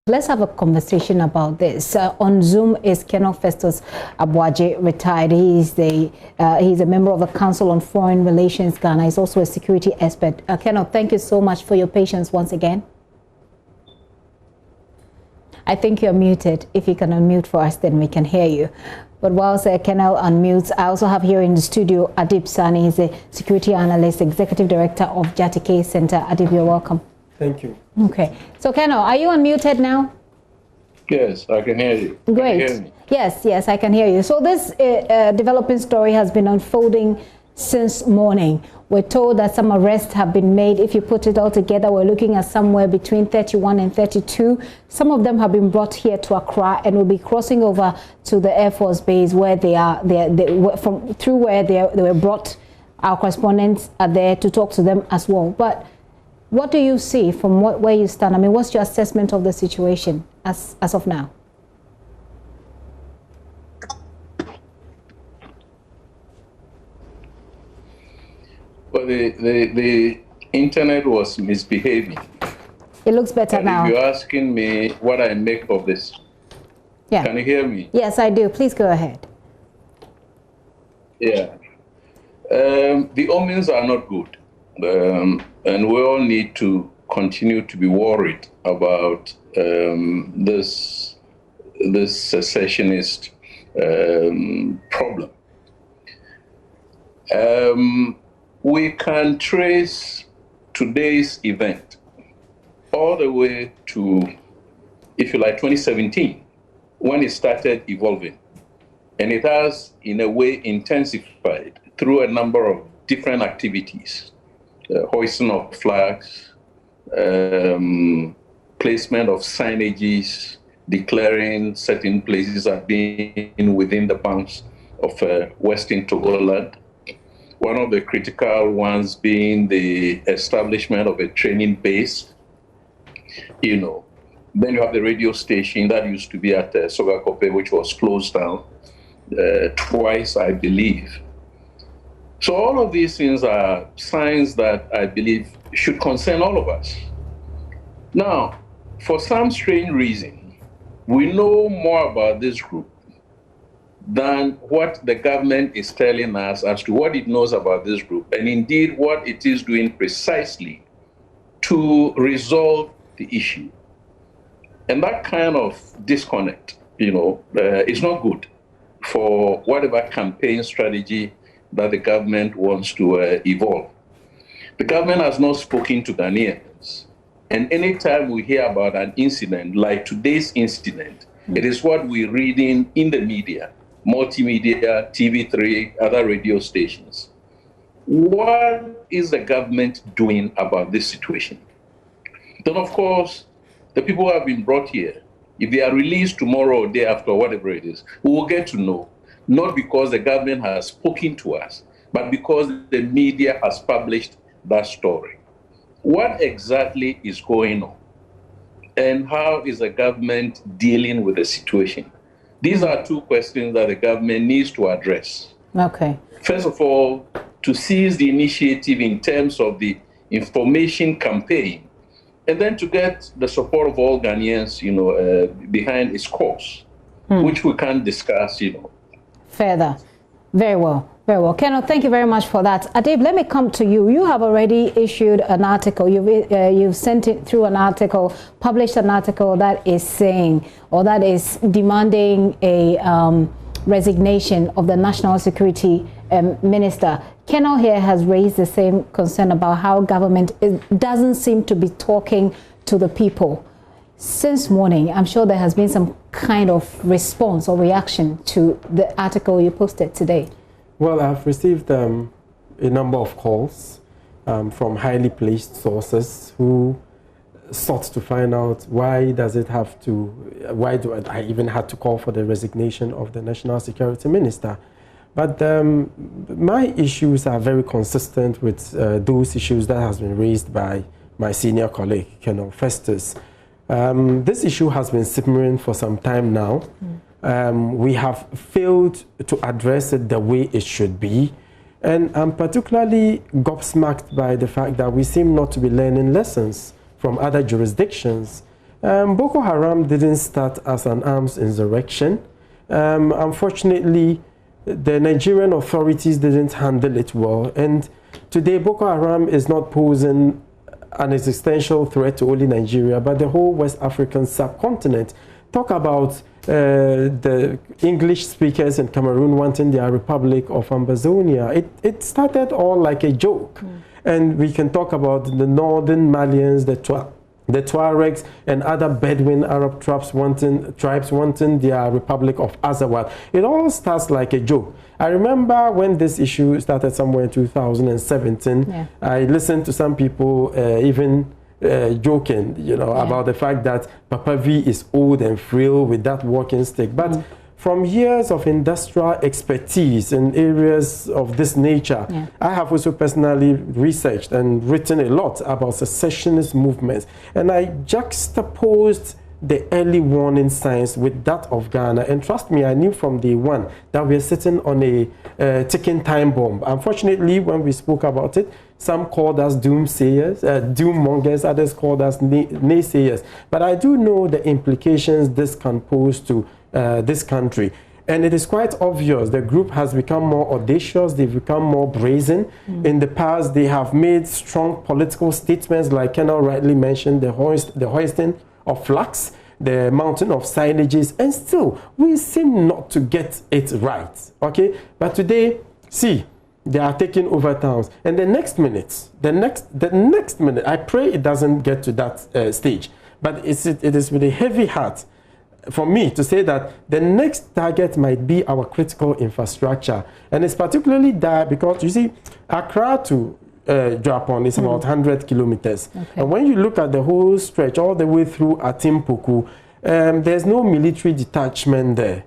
Let's have a conversation about this. On Zoom is Colonel Festus Aboagye, retired. He's a member of the Council on Foreign Relations Ghana. He's also a security expert. Colonel, thank you so much for your patience once again. I think you're muted. If you can unmute for us, then we can hear you. But whilst Colonel unmutes, I also have here in the studio Adib Saani. He's a security analyst, executive director of Jatike Center. Adib, you're welcome. Thank you. Okay. So, Colonel, are you unmuted now? Yes, I can hear you. Great. Can you hear me? Yes, I can hear you. So this developing story has been unfolding since morning. We're told that some arrests have been made. If you put it all together, we're looking at somewhere between 31 and 32. Some of them have been brought here to Accra and will be crossing over to the Air Force Base where they were brought. Our correspondents are there to talk to them as well. But what do you see from where you stand? I mean, what's your assessment of the situation as of now? Well, the internet was misbehaving. It looks better now. If you're asking me what I make of this, yeah. Can you hear me? Yes, I do. Please go ahead. Yeah. The omens are not good. And we all need to continue to be worried about this secessionist problem. We can trace today's event all the way to, if you like, 2017, when it started evolving. And it has, in a way, intensified through a number of different activities. Hoisting of flags, placement of signages, declaring certain places as being within the bounds of Western Togoland. One of the critical ones being the establishment of a training base. Then you have the radio station that used to be at Sogakope, which was closed down twice, I believe. So all of these things are signs that I believe should concern all of us. Now, for some strange reason, we know more about this group than what the government is telling us as to what it knows about this group, and indeed what it is doing precisely to resolve the issue. And that kind of disconnect, is not good for whatever campaign strategy that the government wants to evolve. The government has not spoken to Ghanaians. And anytime we hear about an incident like today's incident, it is what we're reading in the media, multimedia, TV3, other radio stations. What is the government doing about this situation? Then, of course, the people who have been brought here, if they are released tomorrow or day after, whatever it is, we will get to know. Not because the government has spoken to us, but because the media has published that story. What exactly is going on? And how is the government dealing with the situation? These are two questions that the government needs to address. Okay. First of all, to seize the initiative in terms of the information campaign, and then to get the support of all Ghanaians, behind its cause, which we can discuss, Further. Very well. Very well. Colonel, thank you very much for that. Adib, let me come to you. You have already issued an article. You've sent it through an article, published an article that is saying, or that is demanding a resignation of the National Security Minister. Colonel here has raised the same concern about how government doesn't seem to be talking to the people. Since morning, I'm sure there has been some kind of response or reaction to the article you posted today. Well, I've received a number of calls from highly placed sources who sought to find out why do I even have to call for the resignation of the National Security Minister. But my issues are very consistent with those issues that has been raised by my senior colleague, Colonel Festus. This issue has been simmering for some time now. We have failed to address it the way it should be. And I'm particularly gobsmacked by the fact that we seem not to be learning lessons from other jurisdictions. Boko Haram didn't start as an arms insurrection. Unfortunately, the Nigerian authorities didn't handle it well. And today, Boko Haram is not posing an existential threat to only Nigeria, but the whole West African subcontinent. Talk about the English speakers in Cameroon wanting their Republic of Ambazonia. It started all like a joke. And we can talk about the northern Malians, the Tuaregs, and other Bedouin Arab tribes wanting their Republic of Azawad. It all starts like a joke. I remember when this issue started somewhere in 2017, I listened to some people even joking, about the fact that Papa V is old and frail with that walking stick. But from years of industrial expertise in areas of this nature, I have also personally researched and written a lot about secessionist movements. And I juxtaposed the early warning signs with that of Ghana. And trust me, I knew from day one that we are sitting on a ticking time bomb. Unfortunately, when we spoke about it, some called us doomsayers, doommongers, others called us naysayers. But I do know the implications this can pose to this country. And it is quite obvious the group has become more audacious, they've become more brazen. In the past, they have made strong political statements, like Colonel rightly mentioned, the hoisting of flags, the mountain of signages, and still we seem not to get it right. Okay, but today, see, they are taking over towns, and the next minute, I pray it doesn't get to that stage, but it is with a heavy heart for me to say that the next target might be our critical infrastructure, and it's particularly dire because you see, Accra to Japan is about 100 kilometers. And when you look at the whole stretch all the way through Atimpoku, there's no military detachment there.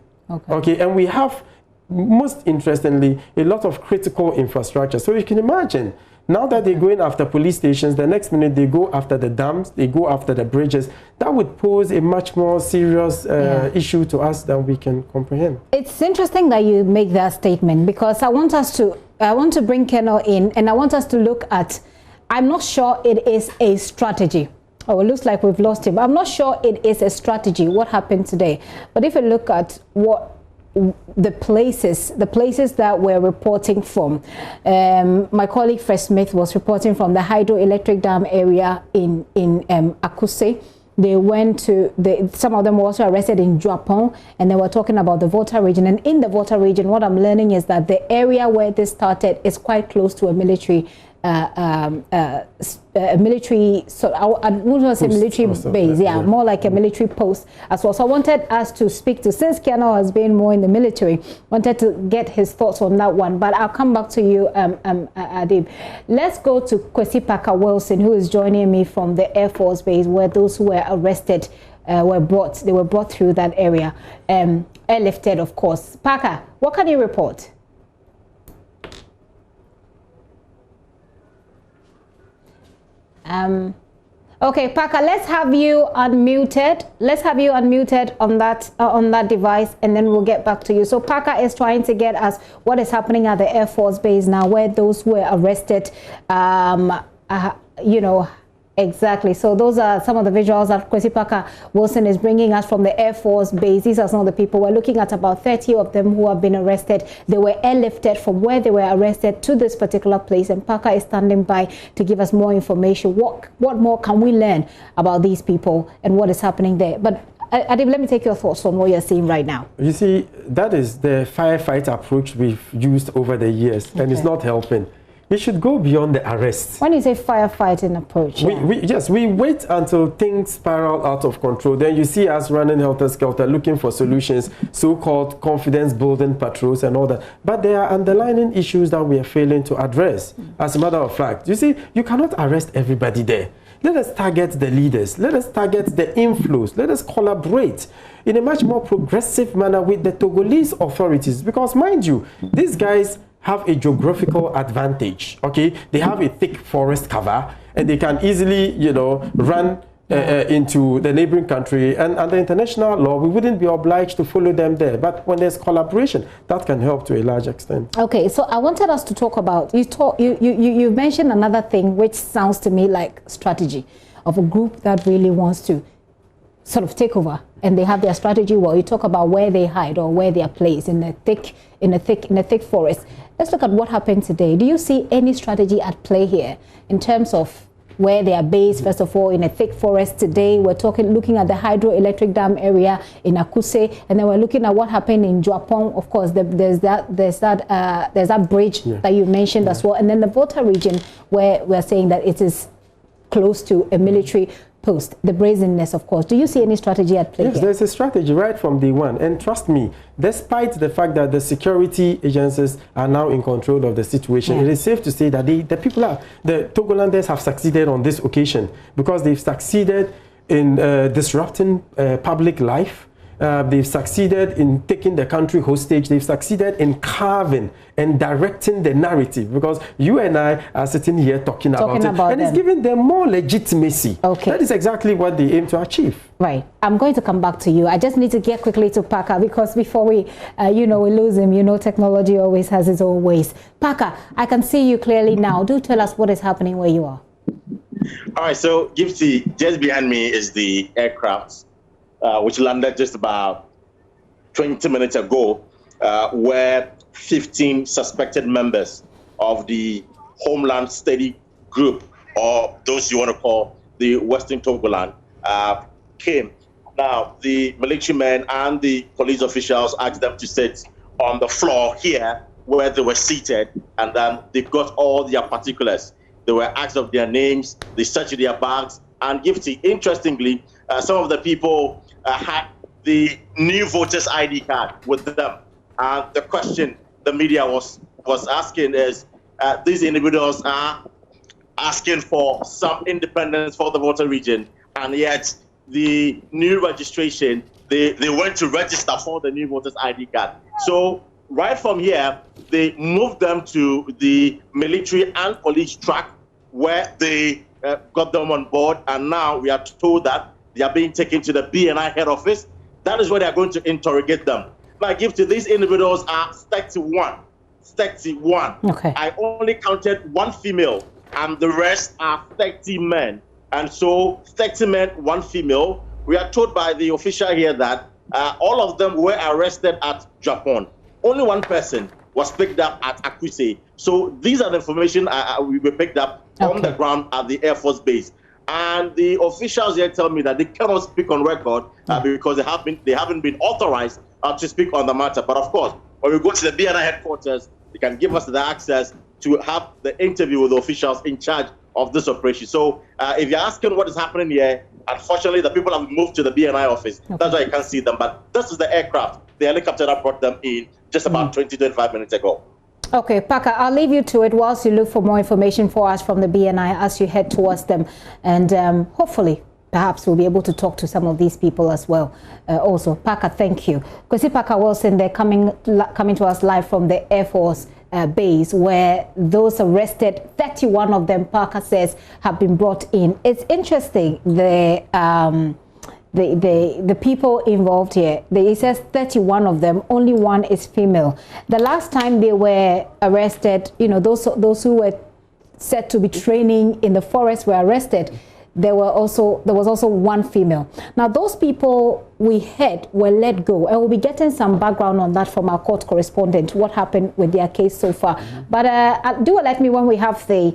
Okay, and we have, most interestingly, a lot of critical infrastructure. So you can imagine, now that they're going after police stations, the next minute they go after the dams, they go after the bridges. That would pose a much more serious issue to us than we can comprehend. It's interesting that you make that statement, because I want to bring Colonel in, and I want us to look at, I'm not sure it is a strategy. Oh, it looks like we've lost him. I'm not sure it is a strategy, what happened today. But if you look at what the places that we're reporting from, my colleague Fred Smith was reporting from the hydroelectric dam area in Akuse. They went to, some of them were also arrested in Japan, and they were talking about the Volta region. And in the Volta region, what I'm learning is that the area where this started is quite close to a military military, so I wouldn't want to say military base, more like a military post as well. So I wanted us to speak to, since Kiano has been more in the military, wanted to get his thoughts on that one. But I'll come back to you, Adib. Let's go to Kwesi Parker Wilson, who is joining me from the Air Force Base, where those who were arrested were brought through that area, airlifted, of course. Parker, what can you report? Okay, Parker, let's have you unmuted. Let's have you unmuted on that device, and then we'll get back to you. So Parker is trying to get us what is happening at the Air Force Base now, where those were arrested, exactly. So those are some of the visuals that Kwesi Parker Wilson is bringing us from the Air Force Base. These are some of the people. We're looking at about 30 of them who have been arrested. They were airlifted from where they were arrested to this particular place, and Parker is standing by to give us more information. What more can we learn about these people and what is happening there? But Adib, let me take your thoughts on what you're seeing right now. You see, that is the firefight approach we've used over the years, and it's not helping. We should go beyond the arrest. When you say firefighting approach? We wait until things spiral out of control. Then you see us running helter-skelter, looking for solutions, so-called confidence-building patrols and all that. But there are underlying issues that we are failing to address. As a matter of fact, you see, you cannot arrest everybody there. Let us target the leaders. Let us target the inflows. Let us collaborate in a much more progressive manner with the Togolese authorities. Because mind you, these guys have a geographical advantage. Okay, they have a thick forest cover, and they can easily, run into the neighboring country. And under international law, we wouldn't be obliged to follow them there. But when there's collaboration, that can help to a large extent. Okay, so I wanted us to talk about, you mentioned another thing which sounds to me like strategy of a group that really wants to sort of take over and they have their strategy. Well, you talk about where they hide or where they are placed in the thick forest. Let's look at what happened today. Do you see any strategy at play here in terms of where they are based? First of all, in a thick forest today, we're looking at the hydroelectric dam area in Akuse, and then we're looking at what happened in Japan. Of course, there's that bridge that you mentioned as well, and then the Volta region where we're saying that it is close to a military post, the brazenness, of course. Do you see any strategy at play? Yes, here? There's a strategy right from day one. And trust me, despite the fact that the security agencies are now in control of the situation, it is safe to say that the Togolanders have succeeded on this occasion because they've succeeded in disrupting public life. They've succeeded in taking the country hostage. They've succeeded in carving and directing the narrative, because you and I are sitting here talking about it, and it's giving them more legitimacy. Okay. That is exactly what they aim to achieve. Right. I'm going to come back to you. I just need to get quickly to Parker, because before we lose him, technology always has its own ways. Parker, I can see you clearly now. Do tell us what is happening where you are. All right. So, Gifty, just behind me is the aircraft, which landed just about 20 minutes ago, where 15 suspected members of the Homeland Study Group, or those you want to call the Western Togoland, came. Now, the militiamen and the police officials asked them to sit on the floor here where they were seated, and then they got all their particulars. They were asked of their names, they searched their bags, and Gifty, interestingly, some of the people had the new voters ID card with them. And the question the media was asking is, these individuals are asking for some independence for the voter region, and yet the new registration, they went to register for the new voters ID card. So right from here, they moved them to the military and police track where they got them on board, and now we are told that they are being taken to the BNI head office. That is where they are going to interrogate them. Now, Gifty, these individuals are 31. 31. Okay. I only counted one female, and the rest are 30 men. And so 30 men, one female. We are told by the official here that all of them were arrested at Japan. Only one person was picked up at Akuse. So these are the information we picked up on the ground at the Air Force Base. And the officials here tell me that they cannot speak on record because they haven't been authorized to speak on the matter. But of course, when we go to the BNI headquarters, they can give us the access to have the interview with the officials in charge of this operation. So if you're asking what is happening here, unfortunately, the people have moved to the BNI office. That's why you can't see them. But this is the aircraft, the helicopter that brought them in just about 20-25 minutes ago. Okay, Parker, I'll leave you to it whilst you look for more information for us from the BNI as you head towards them. And hopefully, perhaps we'll be able to talk to some of these people as well. Also, Parker, thank you. Kwesi Parker Wilson, they're coming to us live from the Air Force base, where those arrested, 31 of them, Parker says, have been brought in. It's interesting, the people involved here, he says 31 of them, only one is female. The last time they were arrested, those who were said to be training in the forest were arrested. There was also one female. Now, those people we heard were let go, and we'll be getting some background on that from our court correspondent, what happened with their case so far. But do let me, when we have the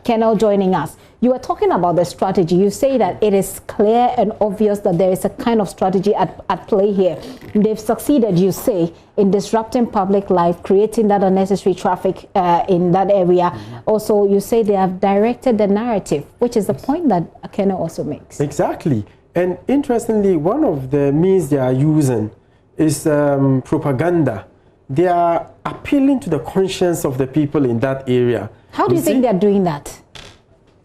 Colonel joining us, you were talking about the strategy. You say that it is clear and obvious that there is a kind of strategy at play here. They've succeeded, you say, in disrupting public life, creating that unnecessary traffic in that area. Also, you say they have directed the narrative, which is the point that Akene also makes. Exactly. And interestingly, one of the means they are using is propaganda. They are appealing to the conscience of the people in that area. How do you think they are doing that?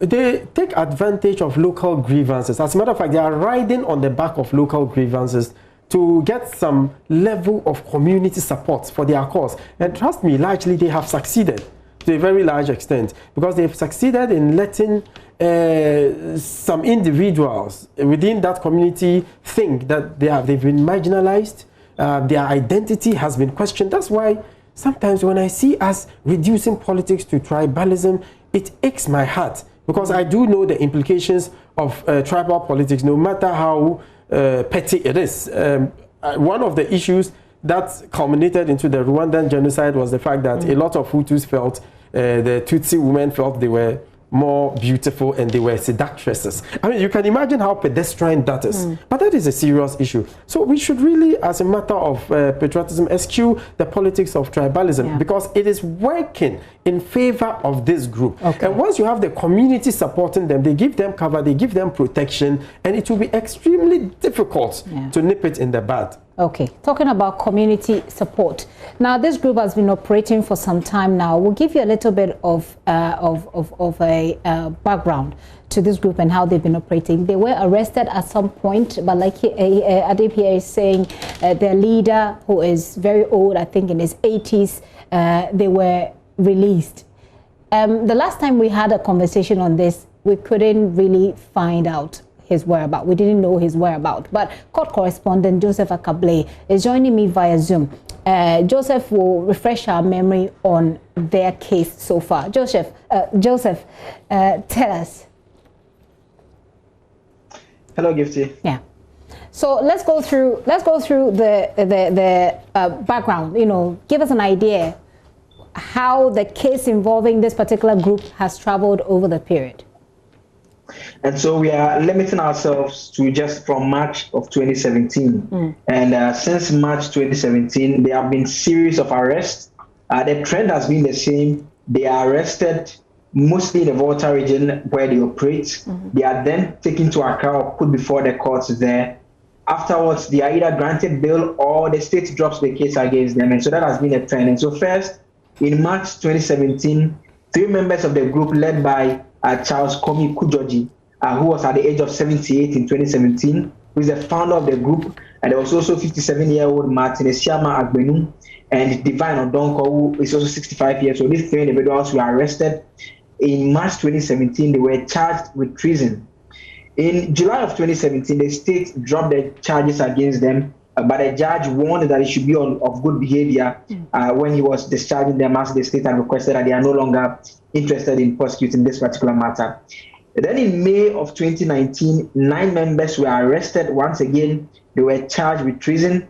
They take advantage of local grievances. As a matter of fact, they are riding on the back of local grievances to get some level of community support for their cause. And trust me, largely they have succeeded to a very large extent, because they've succeeded in letting some individuals within that community think that they've been marginalized, their identity has been questioned. That's why sometimes when I see us reducing politics to tribalism, it aches my heart, because I do know the implications of tribal politics, no matter how petty it is. One of the issues that culminated into the Rwandan genocide was the fact that a lot of Hutus felt, the Tutsi women felt they were more beautiful and they were seductresses. I mean, you can imagine how pedestrian that is. But that is a serious issue. So we should really, as a matter of patriotism, eschew the politics of tribalism because it is working in favor of this group. Okay. And once you have the community supporting them, they give them cover, they give them protection, and it will be extremely difficult to nip it in the bud. Okay, talking about community support. Now, this group has been operating for some time now. We'll give you a little bit of a background to this group and how they've been operating. They were arrested at some point, but like Adib here is saying, their leader, who is very old, I think in his 80s, they were released. The last time we had a conversation on this, we couldn't really find out his whereabouts. We didn't know his whereabouts. But court correspondent Joseph Akable is joining me via Zoom. Joseph will refresh our memory on their case so far. Joseph, tell us. Hello, Gifty. Yeah. So let's go through the background. You know, give us an idea how the case involving this particular group has traveled over the period. And so we are limiting ourselves to just from March of 2017. And since March 2017, there have been series of arrests. The trend has been the same. They are arrested mostly in the Volta region where they operate. They are then taken to Accra or put before the courts there. Afterwards, they are either granted bail or the state drops the case against them. And so that has been a trend. And so first, in March 2017, 3 members of the group led by Charles Komi Kujoji, who was at the age of 78 in 2017, who is the founder of the group, and there was also 57-year-old Martin Esiama Agbenu and Divine Odonko, who is also 65 years old. These 3 individuals were arrested in March 2017. They were charged with treason. In July of 2017, the state dropped the charges against them, but the judge warned that it should be of good behavior when he was discharging them, as the state had requested that they are no longer interested in prosecuting this particular matter. Then in May of 2019, 9 members were arrested. Once again, they were charged with treason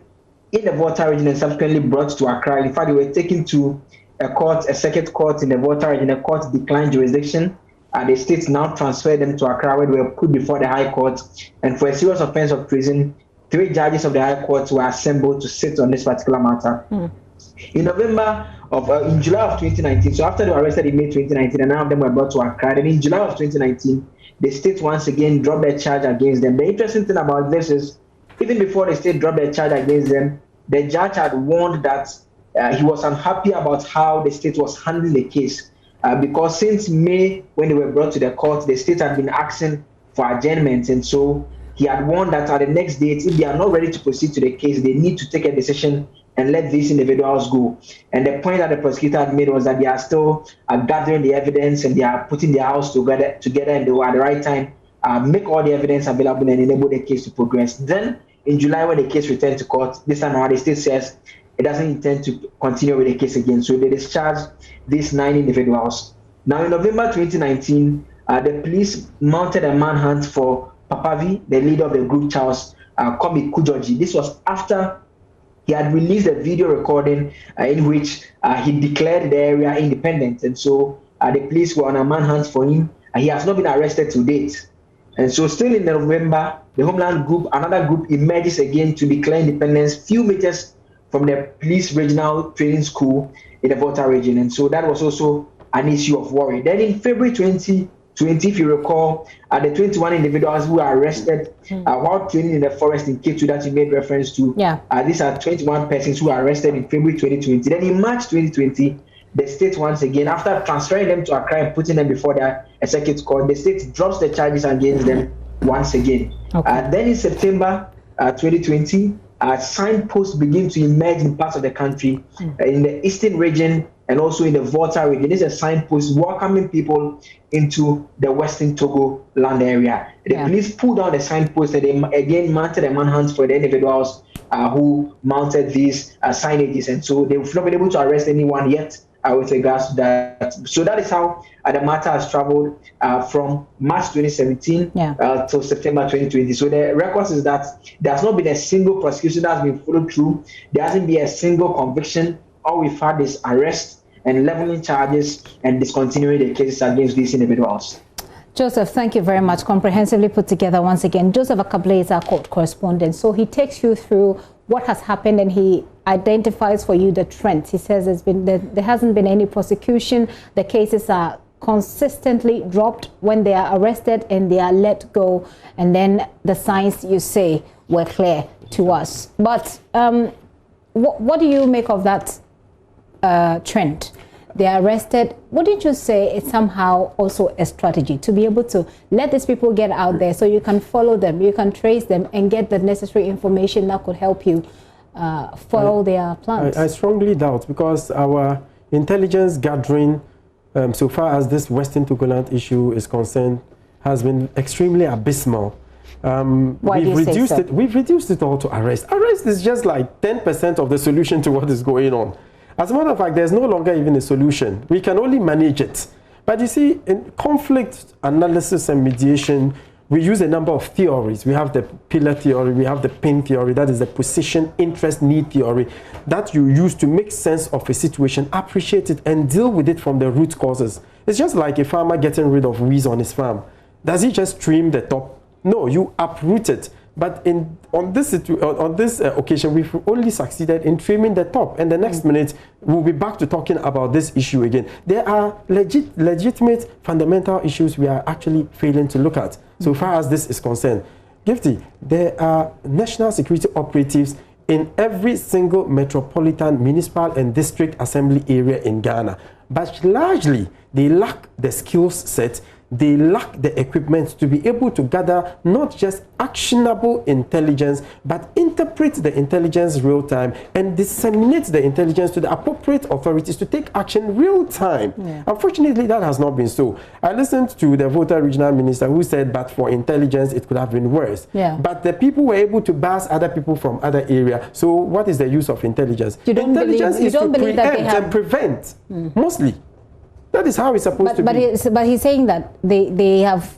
in the Volta region and subsequently brought to Accra. In fact, they were taken to a circuit court in the Volta region. The court declined jurisdiction. The state now transferred them to Accra, where they were put before the High Court. And for a serious offense of treason, 3 judges of the High Court were assembled to sit on this particular matter. In July of 2019, so after they were arrested in May 2019, and 9 of them were brought to Accra, and in July of 2019, the state once again dropped their charge against them. The interesting thing about this is, even before the state dropped their charge against them, the judge had warned that he was unhappy about how the state was handling the case, because since May, when they were brought to the court, the state had been asking for adjournment, and so he had warned that at the next date, if they are not ready to proceed to the case, they need to take a decision and let these individuals go. And the point that the prosecutor had made was that they are still gathering the evidence and they are putting their house together and they will at the right time make all the evidence available and enable the case to progress. Then in July, when the case returned to court, this time around the state says it doesn't intend to continue with the case again. So they discharged these 9 individuals. Now in November 2019, the police mounted a manhunt for Papavi, the leader of the group, Charles Komi Kujoji. This was after he had released a video recording in which he declared the area independent. And so the police were on a manhunt for him. He has not been arrested to date. And so still in November, the Homeland Group, another group, emerges again to declare independence few meters from the police regional training school in the Volta region. And so that was also an issue of worry. Then in February 2020, if you recall, the 21 individuals who were arrested while training in the forest in K2 that you made reference to. These are 21 persons who were arrested in February 2020. Then in March 2020, the state once again, after transferring them to Accra and putting them before the circuit court, the state drops the charges against them once again. Then in September 2020, signposts begin to emerge in parts of the country, in the eastern region and also in the Volta region. This is a signpost welcoming people into the Western Togo land area. The police pulled down the signpost and they again mounted a manhunt for the individuals who mounted these signages. And so they've not been able to arrest anyone yet. with regards to that. So that is how the matter has traveled from March 2017 till September 2020. So the record is that there has not been a single prosecution that has been followed through. There hasn't been a single conviction. All we've had is arrest and leveling charges and discontinuing the cases against these individuals. Joseph, thank you very much. Comprehensively put together once again. Joseph Aboagye is our court correspondent. So he takes you through what has happened and he identifies for you the trends. He says there hasn't been any prosecution. The cases are consistently dropped when they are arrested and they are let go. And then the signs you say were clear to us. But what do you make of that trend? They are arrested. What did you say is somehow also a strategy to be able to let these people get out there so you can follow them, you can trace them and get the necessary information that could help you follow their plans? I strongly doubt, because our intelligence gathering so far as this Western Togoland issue is concerned has been extremely abysmal. Why do you say so? We've reduced it all to arrest. Arrest is just like 10% of the solution to what is going on. As a matter of fact, there's no longer even a solution. We can only manage it. But you see, in conflict analysis and mediation, we use a number of theories. We have the pillar theory, we have the pin theory, that is the position, interest, need theory, that you use to make sense of a situation, appreciate it, and deal with it from the root causes. It's just like a farmer getting rid of weeds on his farm. Does he just trim the top? No, you uproot it. But on this occasion, we've only succeeded in trimming the top. And the next minute, we'll be back to talking about this issue again. There are legitimate fundamental issues we are actually failing to look at, so far as this is concerned. Gifty, there are national security operatives in every single metropolitan, municipal, and district assembly area in Ghana. But largely, they lack the skills set. They lack the equipment to be able to gather not just actionable intelligence, but interpret the intelligence real time and disseminate the intelligence to the appropriate authorities to take action real time. Yeah. Unfortunately, that has not been so. I listened to the Volta regional minister who said, but for intelligence, it could have been worse. Yeah. But the people were able to buzz other people from other areas. So what is the use of intelligence? Intelligence is to preempt and prevent, mostly. That is how it's supposed to be. But he's saying that they have,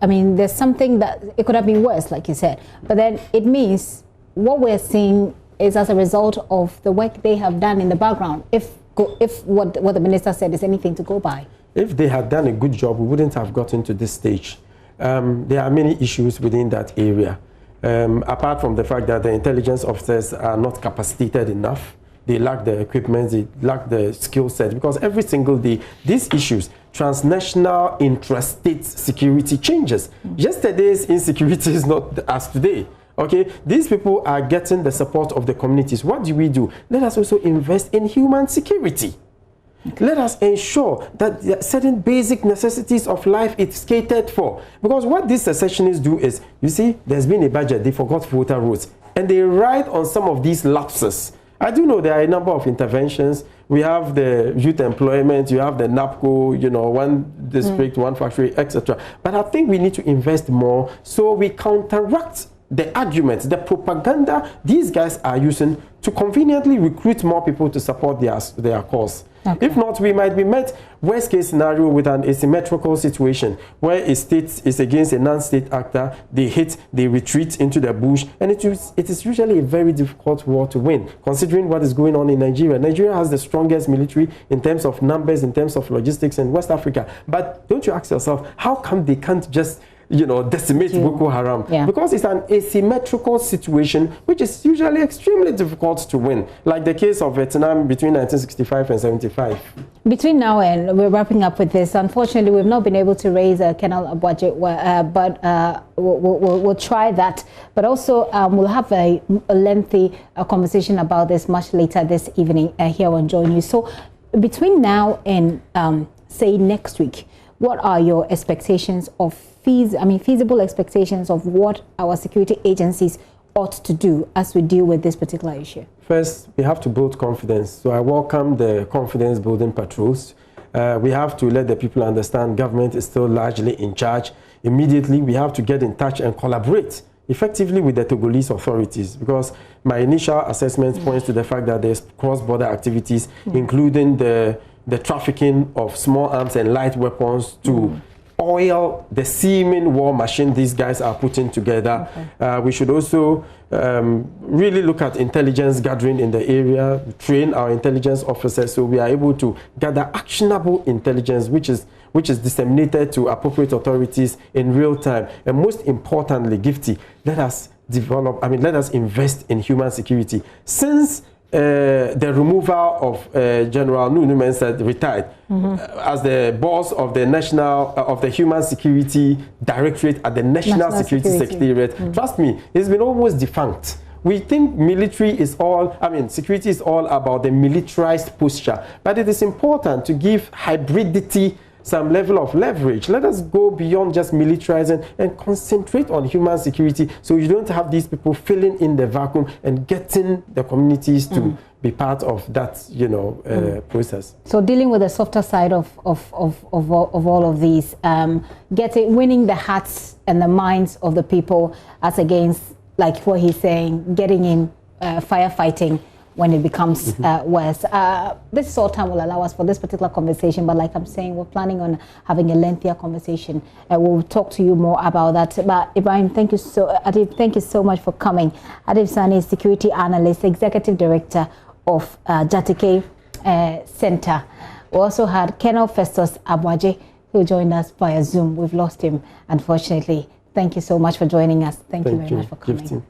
I mean, there's something that it could have been worse, like you said. But then it means what we're seeing is as a result of the work they have done in the background. If what the minister said is anything to go by. If they had done a good job, we wouldn't have gotten to this stage. There are many issues within that area. Apart from the fact that the intelligence officers are not capacitated enough. They lack the equipment, they lack the skill set, because every single day, these issues, transnational intrastate security changes. Yesterday's insecurity is not as today. Okay, these people are getting the support of the communities. What do? Let us also invest in human security. Okay. Let us ensure that certain basic necessities of life is catered for. Because what these secessionists do is, you see, there's been a budget, they forgot voter roles, and they ride on some of these lapses. I do know there are a number of interventions. We have the youth employment, you have the NAPCO, you know, one district, one factory, etc. But I think we need to invest more so we counteract the arguments, the propaganda these guys are using to conveniently recruit more people to support their cause. Okay. If not, we might be met, worst case scenario, with an asymmetrical situation where a state is against a non-state actor, they hit, they retreat into the bush, and it is usually a very difficult war to win, considering what is going on in Nigeria. Nigeria has the strongest military in terms of numbers, in terms of logistics in West Africa. But don't you ask yourself, how come they can't just, you know, decimate Boko Haram? Yeah. Because it's an asymmetrical situation which is usually extremely difficult to win, like the case of Vietnam between 1965 and 75. Between now and we're wrapping up with this, unfortunately we've not been able to raise Colonel Aboagye, but we'll try that. But also we'll have a lengthy conversation about this much later this evening here on Joy News. So between now and say next week, what are your expectations of feasible expectations of what our security agencies ought to do as we deal with this particular issue? First, we have to build confidence. So I welcome the confidence building patrols. We have to let the people understand government is still largely in charge. Immediately, we have to get in touch and collaborate effectively with the Togolese authorities, because my initial assessment points to the fact that there's cross-border activities, including the the trafficking of small arms and light weapons to oil the seeming war machine these guys are putting together. Okay. We should also really look at intelligence gathering in the area, train our intelligence officers so we are able to gather actionable intelligence which is disseminated to appropriate authorities in real time. And most importantly, Gifty, let us invest in human security. Since the removal of General Nunu Mensah retired as the boss of the the Human Security Directorate at the National Security Secretariat. Trust me, it's been almost defunct. We think security is all about the militarized posture, but it is important to give hybridity some level of leverage. Let us go beyond just militarizing and concentrate on human security so you don't have these people filling in the vacuum and getting the communities to be part of that, process. So dealing with the softer side of all of these, winning the hearts and the minds of the people as against, like what he's saying, getting in firefighting when it becomes worse. This short time will allow us for this particular conversation, but like I'm saying, we're planning on having a lengthier conversation. We'll talk to you more about that. But Ibrahim, Adib, thank you so much for coming. Adib Saani is security analyst, executive director of Jatike Center. We also had Colonel Festus Aboagye, who joined us via Zoom. We've lost him, unfortunately. Thank you so much for joining us. Thank you very much for coming.